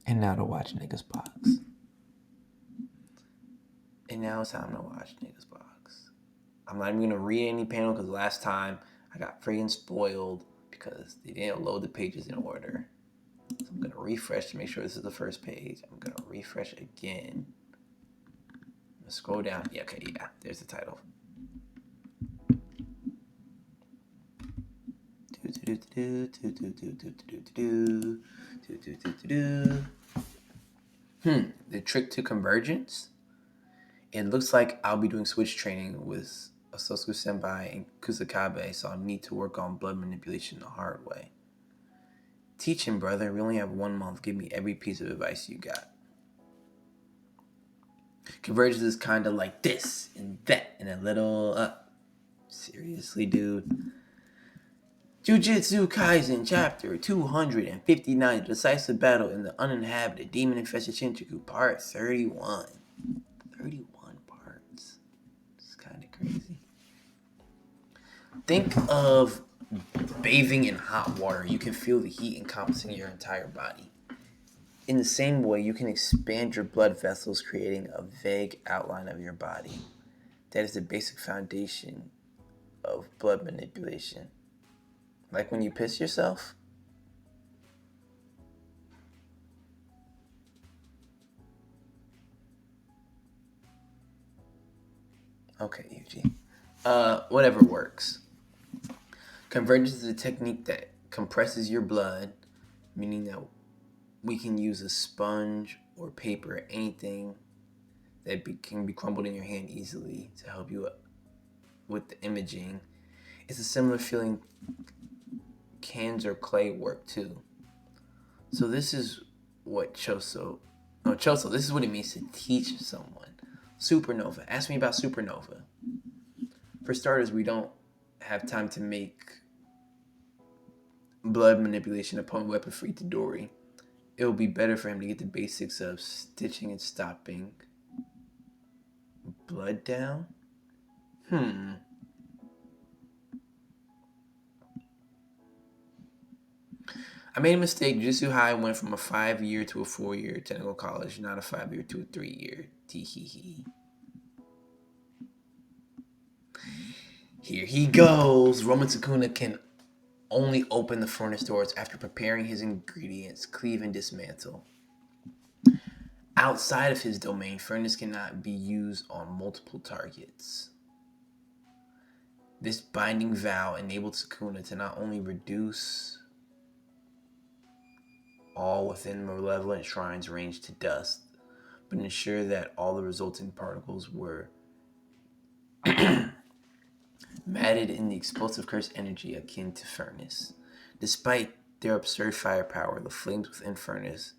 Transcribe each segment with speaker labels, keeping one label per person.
Speaker 1: And now to watch niggas box. And now it's time to watch niggas box. I'm not even gonna read any panel because last time I got friggin' spoiled because they didn't load the pages in order. So I'm gonna refresh to make sure this is the first page. I'm gonna refresh again. I'm gonna scroll down. Yeah, okay, yeah. There's the title. The trick to convergence. It looks like I'll be doing switch training with Asosu Senpai and Kusakabe, so I'll need to work on blood manipulation the hard way. Teach him, brother. We only have 1 month. Give me every piece of advice you got. Convergence is kind of like this and that and a little seriously, dude. Jujutsu Kaisen Chapter 259, Decisive Battle in the Uninhabited Demon-Infested Shinjuku, Part 31. 31 parts. It's kind of crazy. Think of bathing in hot water. You can feel the heat encompassing your entire body. In the same way, you can expand your blood vessels, creating a vague outline of your body. That is the basic foundation of blood manipulation. Like when you piss yourself. Okay, Yuji. Whatever works. Convergence is a technique that compresses your blood, meaning that we can use a sponge or paper, anything that can be crumbled in your hand easily to help you with the imaging. It's a similar feeling cans or clay work too. So this is what Choso, this is what it means to teach someone. Supernova. Ask me about supernova. For starters, we don't have time to make blood manipulation a potent weapon for Itadori. It will be better for him to get the basics of stitching and stopping blood down. I made a mistake. Jujutsu High went from a 5-year to a 4-year technical college, not a 5-year to a 3-year. Tee-hee-hee. Here he goes. Roman Sukuna can only open the furnace doors after preparing his ingredients, cleave and dismantle. Outside of his domain, furnace cannot be used on multiple targets. This binding vow enabled Sukuna to not only reduce all within malevolent shrines range to dust, but ensure that all the resulting particles were matted in the explosive curse energy akin to furnace. Despite their absurd firepower, the flames within furnace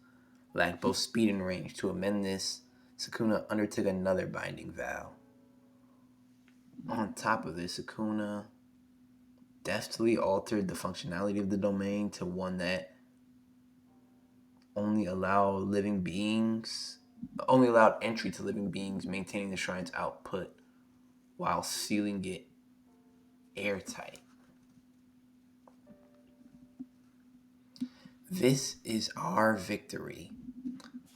Speaker 1: lacked both speed and range. To amend this, Sukuna undertook another binding vow. On top of this, Sukuna deftly altered the functionality of the domain to one that only allowed entry to living beings, maintaining the shrine's output while sealing it airtight. This is our victory.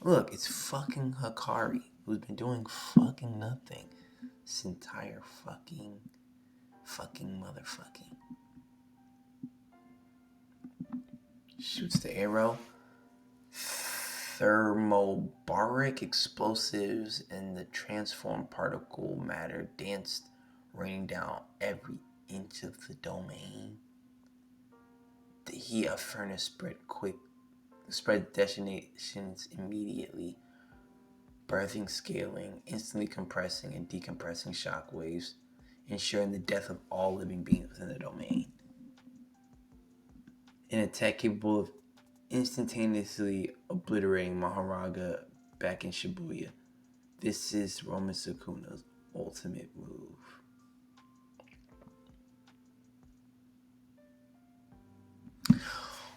Speaker 1: Look, it's fucking Hikari, who's been doing fucking nothing this entire fucking motherfucking. Shoots the arrow. Thermobaric explosives and the transformed particle matter danced, raining down every inch of the domain. The heat of furnace spread detonations immediately, birthing scaling, instantly compressing and decompressing shockwaves, ensuring the death of all living beings within the domain. An attack capable of instantaneously obliterating Maharaga back in Shibuya. This is Roman Sukuna's ultimate move.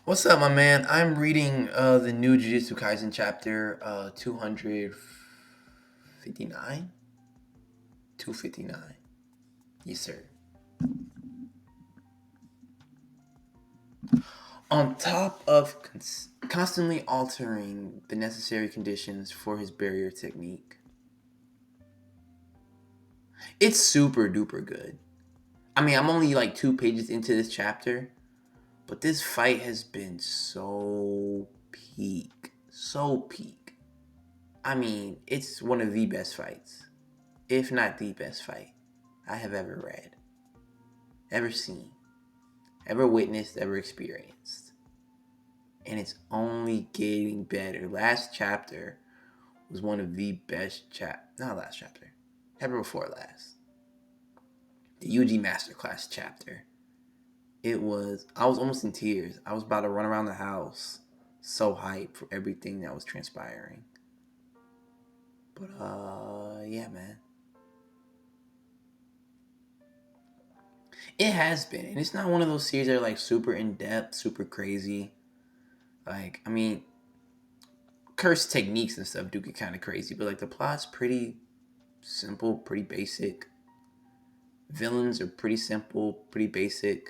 Speaker 1: What's up, my man? I'm reading the new Jujutsu Kaisen chapter 259. 259. Yes, sir. On top of constantly altering the necessary conditions for his barrier technique. It's super duper good. I mean, I'm only like 2 pages into this chapter, but this fight has been so peak. So peak. I mean, it's one of the best fights, if not the best fight I have ever read, ever seen, ever witnessed, ever experienced. And it's only getting better. Last chapter was one of the best not last chapter. Chapter before last. The Yuji Masterclass chapter. I was almost in tears. I was about to run around the house. So hyped for everything that was transpiring. But yeah, man. It has been. And it's not one of those series that are like super in depth, super crazy. Like, I mean, cursed techniques and stuff do get kind of crazy, but like the plot's pretty simple, pretty basic. Villains are pretty simple, pretty basic.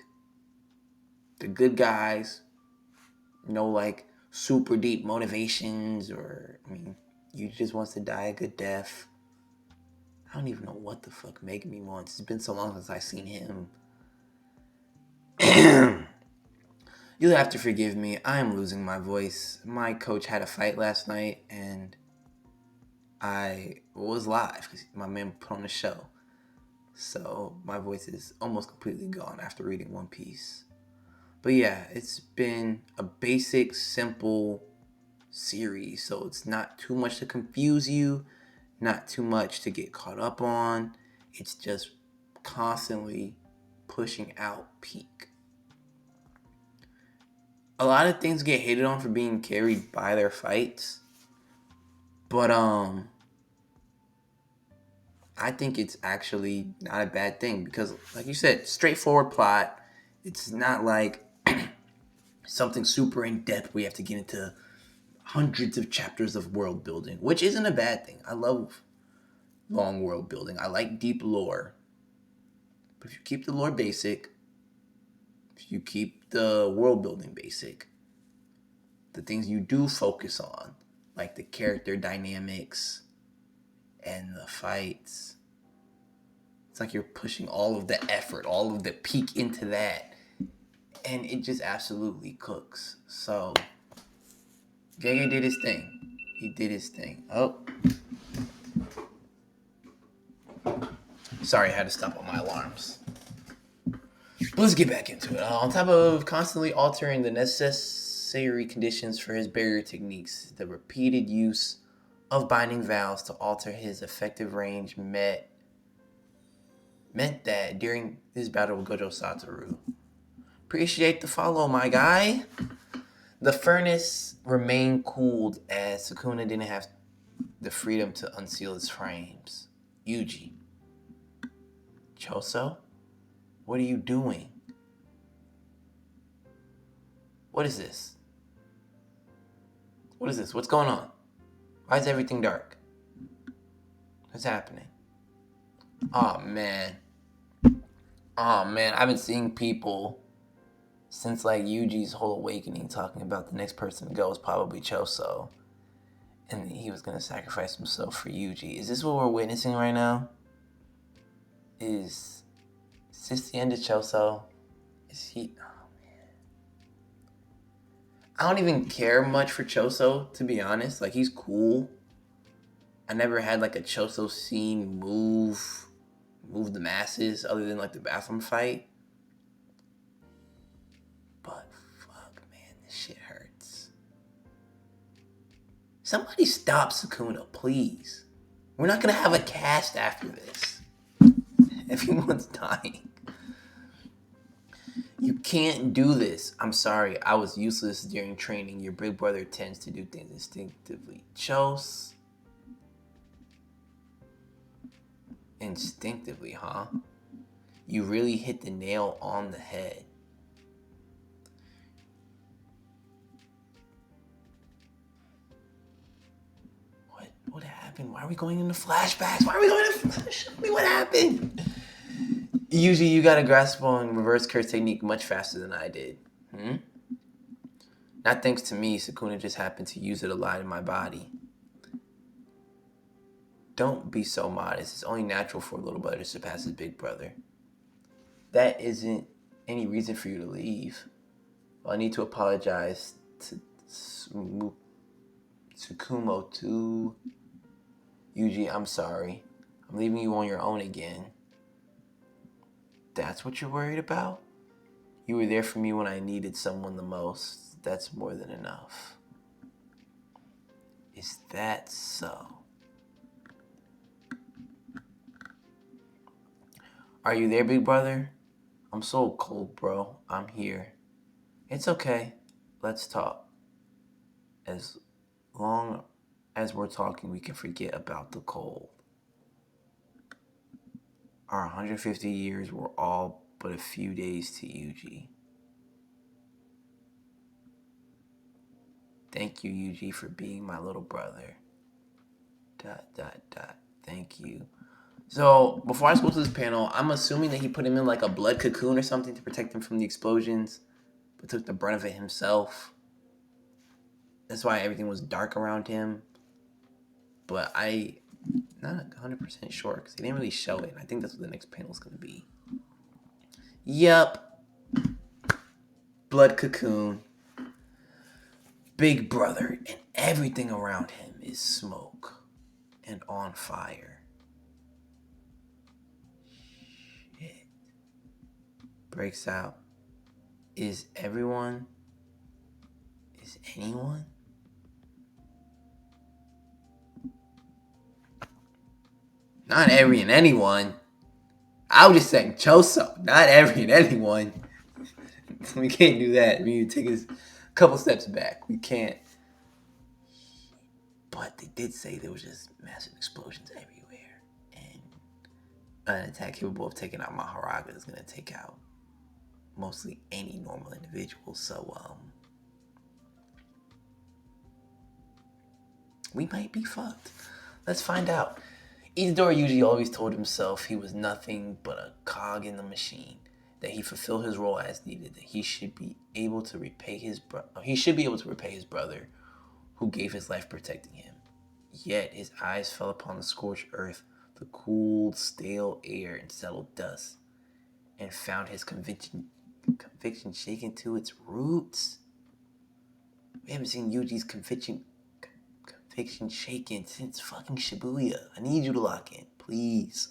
Speaker 1: The good guys, no like super deep motivations, or I mean, you just wants to die a good death. I don't even know what the fuck Megumi wants. It's been so long since I've seen him. You'll have to forgive me. I am losing my voice. My coach had a fight last night, and I was live because my man put on a show. So my voice is almost completely gone after reading One Piece. But yeah, it's been a basic, simple series. So it's not too much to confuse you, not too much to get caught up on. It's just constantly pushing out peak. A lot of things get hated on for being carried by their fights. But I think it's actually not a bad thing because, like you said, straightforward plot. It's not like something super in depth where you have to get into hundreds of chapters of world building, which isn't a bad thing. I love long world building. I like deep lore. But if you keep the lore basic, if you keep the world building basic, the things you do focus on, like the character dynamics and the fights, it's like you're pushing all of the effort, all of the peak into that. And it just absolutely cooks. So, Gege did his thing. He did his thing. Oh. Sorry, I had to stop all my alarms. But let's get back into it. On top of constantly altering the necessary conditions for his barrier techniques, the repeated use of binding vows to alter his effective range meant that during his battle with Gojo Satoru. Appreciate the follow, my guy. The furnace remained cooled as Sukuna didn't have the freedom to unseal its frames. Yuji. Choso? What are you doing? What is this? What is this? What's going on? Why is everything dark? What's happening? Oh man. I've been seeing people since like Yuji's whole awakening talking about the next person to go is probably Choso. And he was going to sacrifice himself for Yuji. Is this what we're witnessing right now? Is this the end of Choso? Is he... Oh, man. I don't even care much for Choso, to be honest. Like, he's cool. I never had, like, a Choso scene move the masses other than, like, the bathroom fight. But, fuck, man, this shit hurts. Somebody stop Sukuna, please. We're not going to have a cast after this. Everyone's dying. You can't do this. I'm sorry. I was useless during training. Your big brother tends to do things instinctively. Chose. Instinctively, huh? You really hit the nail on the head. What happened? Why are we going into flashbacks? Show me what happened. Usually you got a grasp on reverse curse technique much faster than I did. Not thanks to me, Sukuna just happened to use it a lot in my body. Don't be so modest. It's only natural for a little brother to surpass his big brother. That isn't any reason for you to leave. Well, I need to apologize to Tsukumo too. Yuji, I'm sorry. I'm leaving you on your own again. That's what you're worried about? You were there for me when I needed someone the most. That's more than enough. Is that so? Are you there, big brother? I'm so cold, bro. I'm here. It's okay. Let's talk. As long as we're talking, we can forget about the cold. Our 150 years were all but a few days to Yuji. Thank you, Yuji, for being my little brother. ... Thank you. So, before I go to this panel, I'm assuming that he put him in like a blood cocoon or something to protect him from the explosions, but took the brunt of it himself. That's why everything was dark around him. But I'm not 100% sure because he didn't really show it. I think that's what the next panel is going to be. Yep. Blood cocoon. Big brother, and everything around him is smoke and on fire. Shit. Breaks out. Is anyone? Not every and anyone. I was just saying Choso, not every and anyone. We can't do that. We need to take a couple steps back. We can't. But they did say there was just massive explosions everywhere. And an attack capable of taking out Maharaga is going to take out mostly any normal individual. So, we might be fucked. Let's find out. Itadori usually always told himself he was nothing but a cog in the machine, that he fulfilled his role as needed, that he should be able to repay his brother who gave his life protecting him. Yet his eyes fell upon the scorched earth, the cool, stale air and settled dust, and found his conviction shaken to its roots. We haven't seen Yuji's conviction shaken since fucking Shibuya. I need you to lock in, please.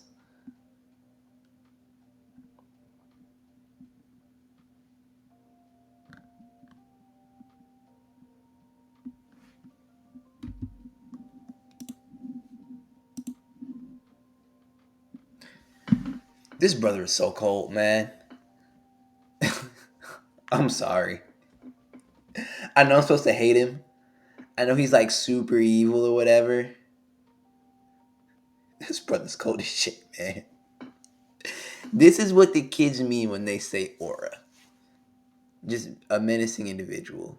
Speaker 1: This brother is so cold, man. I'm sorry. I know I'm supposed to hate him. I know he's like super evil or whatever. This brother's cold as shit, man. This is what the kids mean when they say aura. Just a menacing individual.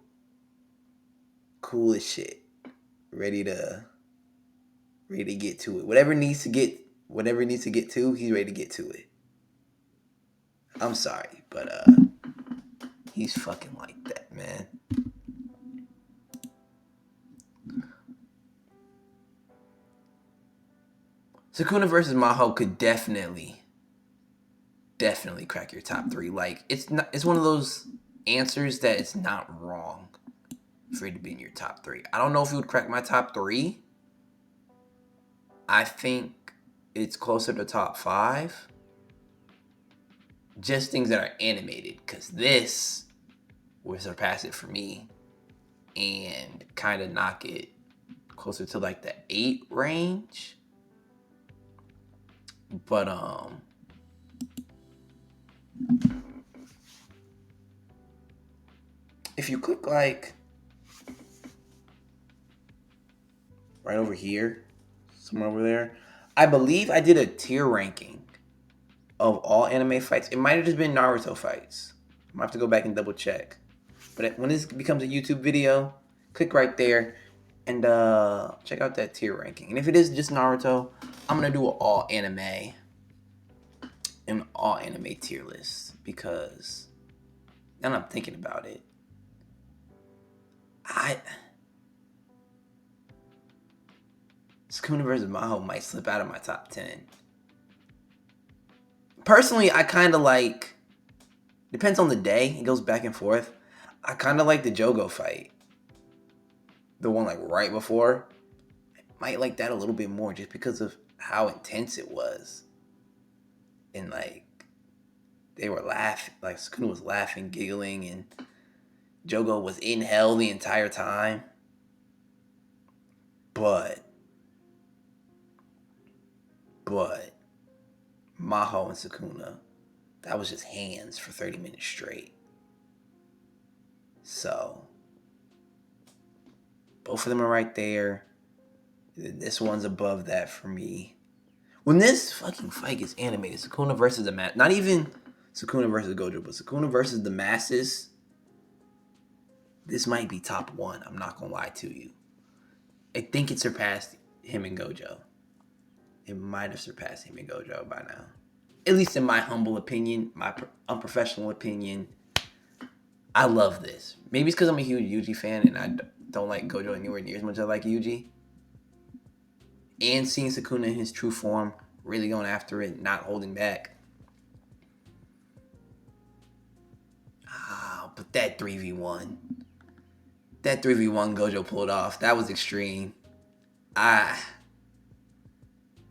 Speaker 1: Cool as shit. Ready to get to it. Whatever needs to get to, he's ready to get to it. I'm sorry, but he's fucking like that, man. Sukuna versus Maho could definitely crack your top 3. Like it's one of those answers that it's not wrong for it to be in your top 3. I don't know if it would crack my top 3. I think it's closer to top 5. Just things that are animated, because this would surpass it for me and kind of knock it closer to like the 8 range. But if you click like right over here, somewhere over there, I believe I did a tier ranking of all anime fights. It might have just been Naruto fights. I might have to go back and double check. But when this becomes a YouTube video, click right there and check out that tier ranking. And if it is just Naruto, I'm gonna do an all anime tier list, because now I'm thinking about it, Sukuna versus Maho might slip out of my top 10. Personally, I kind of like... Depends on the day. It goes back and forth. I kind of like the Jogo fight. The one like right before. I might like that a little bit more just because of how intense it was. And like, they were laughing. Like, Sukuna was laughing, giggling, and Jogo was in hell the entire time. But Maho and Sukuna, that was just hands for 30 minutes straight. So, both of them are right there. This one's above that for me. When this fucking fight gets animated, Sukuna versus the not even Sukuna versus Gojo, but Sukuna versus the masses, this might be top 1. I'm not gonna lie to you. I think it surpassed him and Gojo. It might have surpassed him and Gojo by now. At least in my humble opinion, my unprofessional opinion. I love this. Maybe it's because I'm a huge Yuji fan and I don't like Gojo anywhere near as much as I like Yuji. And seeing Sukuna in his true form, really going after it, not holding back. But that 3v1. That 3v1 Gojo pulled off. That was extreme. I'm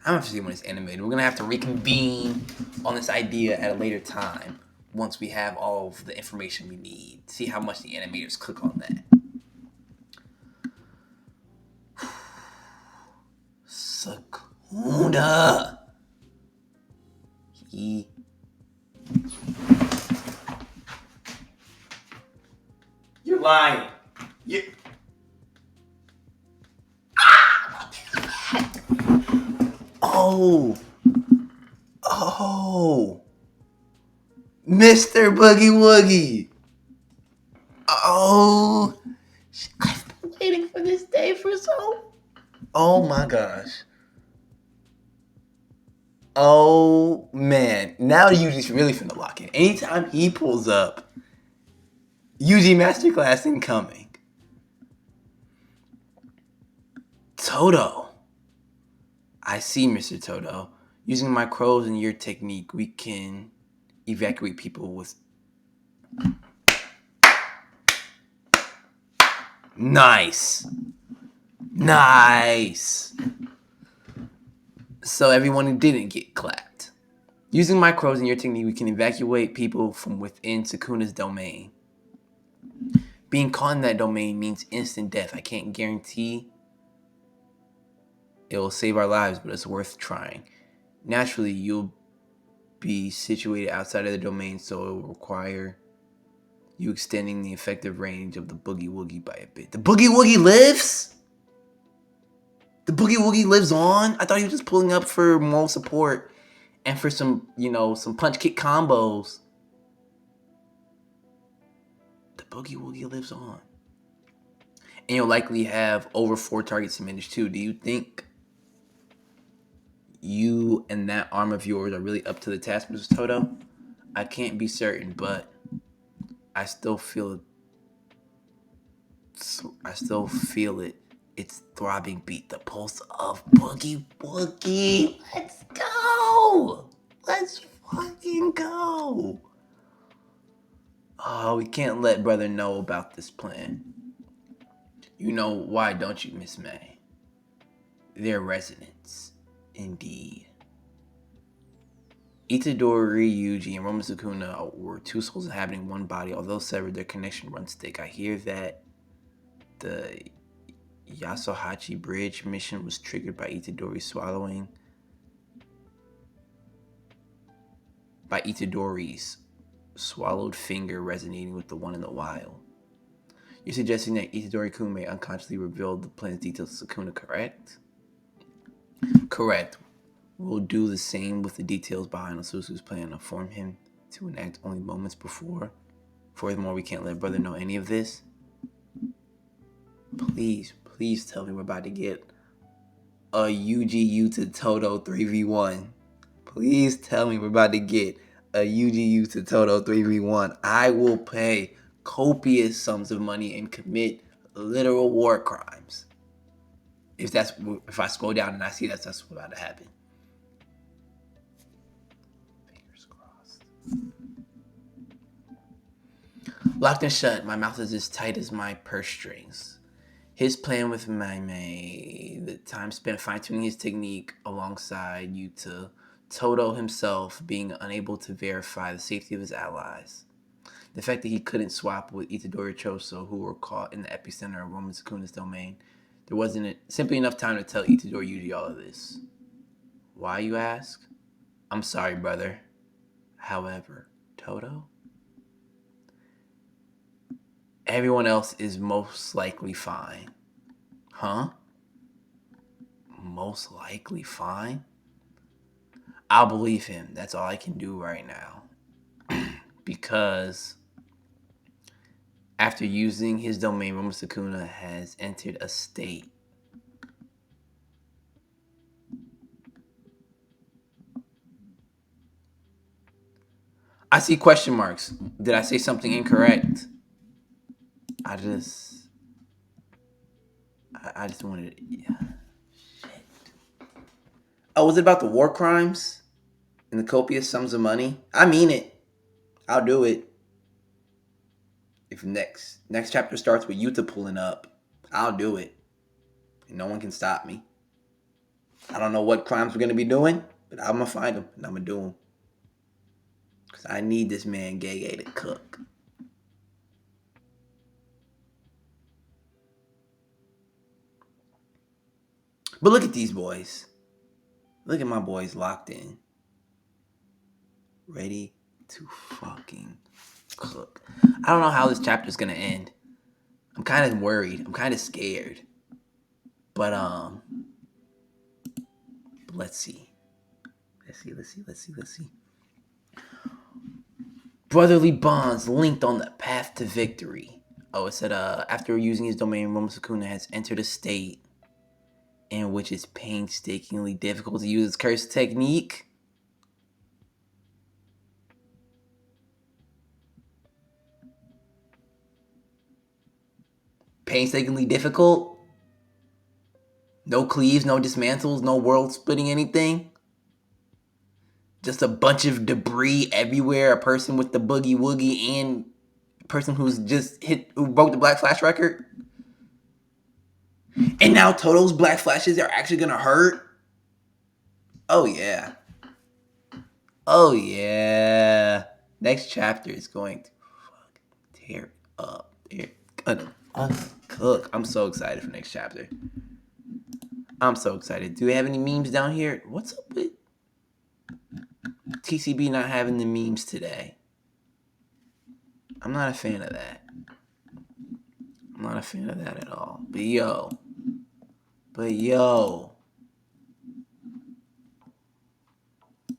Speaker 1: going to see when it's animated. We're going to have to reconvene on this idea at a later time once we have all of the information we need. See how much the animators click on that. Sukuna. You're lying. Oh. Mr. Boogie Woogie. Oh. I've been waiting for this day for so... Oh my gosh. Oh man. Now Yuji's really finna lock in. Anytime he pulls up, Yuji Masterclass incoming. Todo. I see, Mr. Todo. Using my crows and your technique, we can evacuate people with... Nice. So everyone who didn't get clapped. Using my crows and your technique, we can evacuate people from within Sukuna's domain. Being caught in that domain means instant death. I can't guarantee it will save our lives, but it's worth trying. Naturally, you'll be situated outside of the domain, so it will require you extending the effective range of the Boogie Woogie by a bit. The Boogie Woogie lives? The Boogie Woogie lives on? I thought he was just pulling up for moral support and for some, some punch kick combos. The Boogie Woogie lives on. And you'll likely have over 4 targets to manage too. Do you think you and that arm of yours are really up to the task, Mr. Todo? I can't be certain, but I still feel it. It's throbbing beat, the pulse of Boogie Woogie. Let's go. Let's fucking go. Oh, we can't let brother know about this plan. You know why, don't you, Miss May? Their residents, indeed. Itadori, Yuji, and Roma Sukuna were 2 souls inhabiting one body. Although severed, their connection runs thick. I hear that the Yasuhachi Bridge mission was triggered by Itadori's swallowed finger resonating with the one in the wild. You're suggesting that Itadori-kun may unconsciously reveal the plan's details to Sukuna, correct? Correct. We'll do the same with the details behind Osusu's plan. Inform him to enact only moments before. Furthermore, we can't let brother know any of this. Please tell me we're about to get a UGU to Todo 3v1. Please tell me we're about to get a UGU to Todo 3v1. I will pay copious sums of money and commit literal war crimes. If I scroll down and I see that's what's about to happen. Fingers crossed. Locked and shut, my mouth is as tight as my purse strings. His plan with Maimei, the time spent fine-tuning his technique alongside Yuta, Todo himself being unable to verify the safety of his allies. The fact that he couldn't swap with Itadori Choso, who were caught in the epicenter of Roman Sukuna's domain. There wasn't simply enough time to tell Itadori Yuji all of this. Why, you ask? I'm sorry, brother. However, Todo? Everyone else is most likely fine. Huh? Most likely fine? I'll believe him. That's all I can do right now. Because after using his domain, Roman Sukuna has entered a state. I see question marks. Did I say something incorrect? I just wanted to, yeah. Shit. Oh, was it about the war crimes and the copious sums of money? I mean it. I'll do it. If next chapter starts with Yuta pulling up, I'll do it. And no one can stop me. I don't know what crimes we're going to be doing, but I'm going to find them and I'm going to do them. Because I need this man Gege to cook. But look at these boys. Look at my boys locked in. Ready to fucking cook. I don't know how this chapter is going to end. I'm kind of worried. I'm kind of scared. But let's see. Let's see. Brotherly bonds linked on the path to victory. Oh, it said after using his domain, Roman Sukuna has entered a state in which it's painstakingly difficult to use its curse technique. Painstakingly difficult? No cleaves, no dismantles, no world splitting anything? Just a bunch of debris everywhere, a person with the boogie woogie and a person who broke the Black Flash record? And now Toto's Black Flashes are actually gonna hurt? Oh yeah. Oh yeah. Next chapter is going to tear up. They're gonna cook. I'm so excited for next chapter. I'm so excited. Do we have any memes down here? What's up with TCB not having the memes today? I'm not a fan of that. I'm not a fan of that at all. But yo.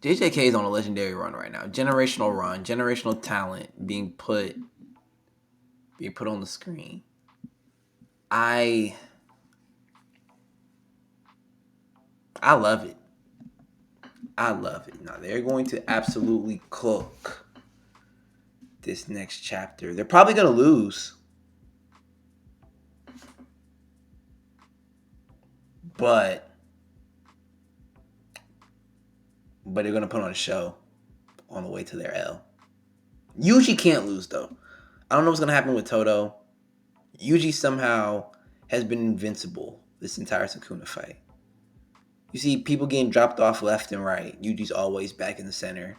Speaker 1: JJK is on a legendary run right now. Generational run. Generational talent being put on the screen. I love it. Now they're going to absolutely cook this next chapter. They're probably going to lose. But they're going to put on a show on the way to their L. Yuji can't lose, though. I don't know what's going to happen with Todo. Yuji somehow has been invincible this entire Sukuna fight. You see people getting dropped off left and right. Yuji's always back in the center.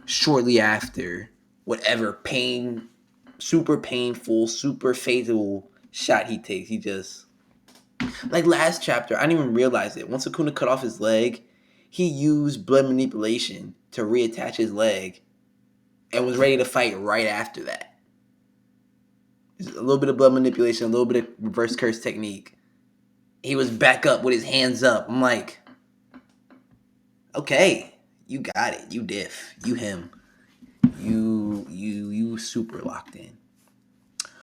Speaker 1: Shortly after, whatever super painful, super fatal shot he takes, he just... Like last chapter, I didn't even realize it. Once Sukuna cut off his leg, he used blood manipulation to reattach his leg and was ready to fight right after that. Just a little bit of blood manipulation, a little bit of reverse curse technique. He was back up with his hands up. I'm like, okay, you got it. You diff. You him. You super locked in.